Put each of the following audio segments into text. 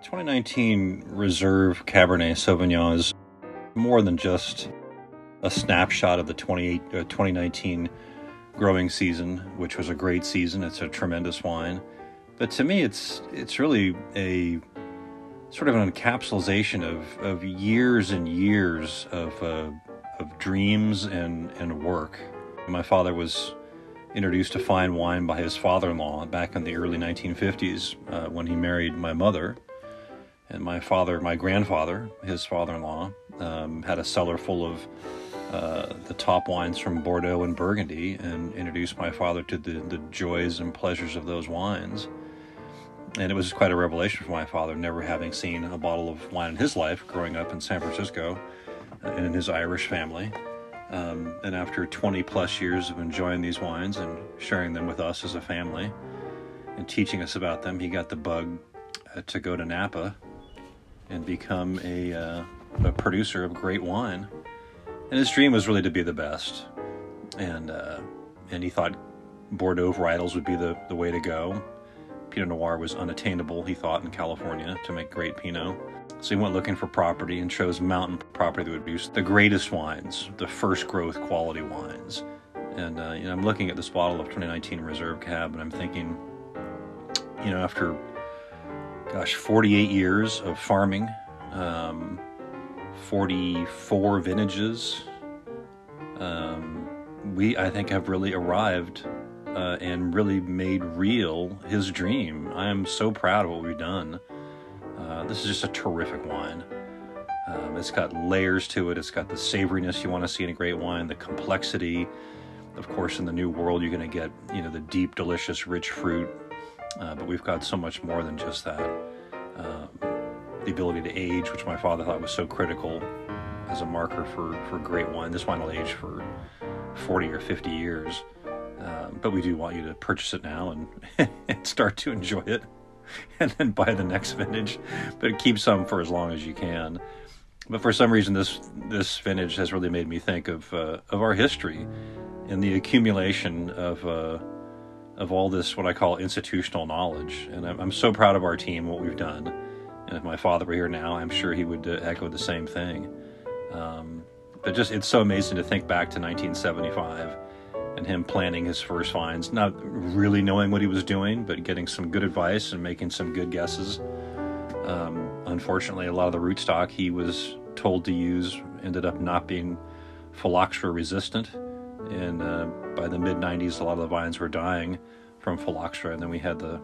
2019 Reserve Cabernet Sauvignon is more than just a snapshot of the 2019 growing season, which was a great season. It's a tremendous wine. But to me, it's really a sort of an encapsulation of years and years of dreams and work. My father was introduced to fine wine by his father-in-law back in the early 1950s when he married my mother. And my grandfather, his father-in-law, had a cellar full of the top wines from Bordeaux and Burgundy, and introduced my father to the joys and pleasures of those wines. And it was quite a revelation for my father, never having seen a bottle of wine in his life, growing up in San Francisco and in his Irish family. And after 20 plus years of enjoying these wines and sharing them with us as a family and teaching us about them, he got the bug to go to Napa and become a producer of great wine. And his dream was really to be the best. And he thought Bordeaux varietals would be the way to go. Pinot Noir was unattainable, he thought, in California to make great Pinot. So he went looking for property and chose mountain property that would produce the greatest wines, the first growth quality wines. And I'm looking at this bottle of 2019 Reserve Cab, and I'm thinking, after 48 years of farming, 44 vintages, we, I think, have really arrived and really made real his dream. I am so proud of what we've done. This is just a terrific wine. It's got layers to it. It's got the savoriness you want to see in a great wine, the complexity. Of course, in the new world, you're going to get, the deep, delicious, rich fruit. But we've got so much more than just that. The ability to age, which my father thought was so critical as a marker for great wine. This wine will age for 40 or 50 years. But we do want you to purchase it now and start to enjoy it, and then buy the next vintage. But keep some for as long as you can. But for some reason, this vintage has really made me think of our history and the accumulation of all this, what I call institutional knowledge. And I'm so proud of our team, what we've done. And if my father were here now, I'm sure he would echo the same thing. But it's so amazing to think back to 1975 and him planning his first vines, not really knowing what he was doing, but getting some good advice and making some good guesses. Unfortunately, a lot of the rootstock he was told to use ended up not being phylloxera resistant. And by the mid-90s, a lot of the vines were dying from phylloxera, and then we had the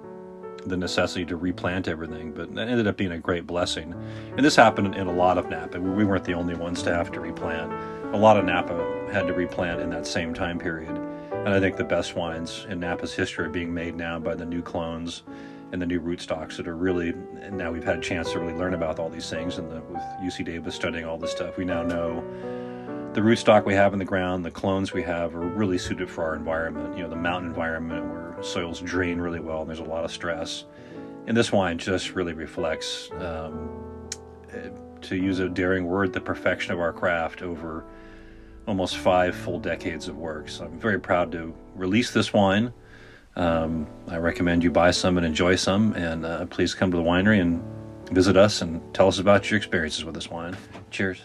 necessity to replant everything. But that ended up being a great blessing. And this happened in a lot of Napa. We weren't the only ones to have to replant. A lot of Napa had to replant in that same time period. And I think the best wines in Napa's history are being made now by the new clones and the new rootstocks that are really, and now we've had a chance to really learn about all these things, and with UC Davis studying all this stuff, we now know the rootstock we have in the ground, the clones we have are really suited for our environment. The mountain environment where soils drain really well and there's a lot of stress. And this wine just really reflects, to use a daring word, the perfection of our craft over almost 5 full decades of work. So I'm very proud to release this wine. I recommend you buy some and enjoy some, and please come to the winery and visit us and tell us about your experiences with this wine. Cheers.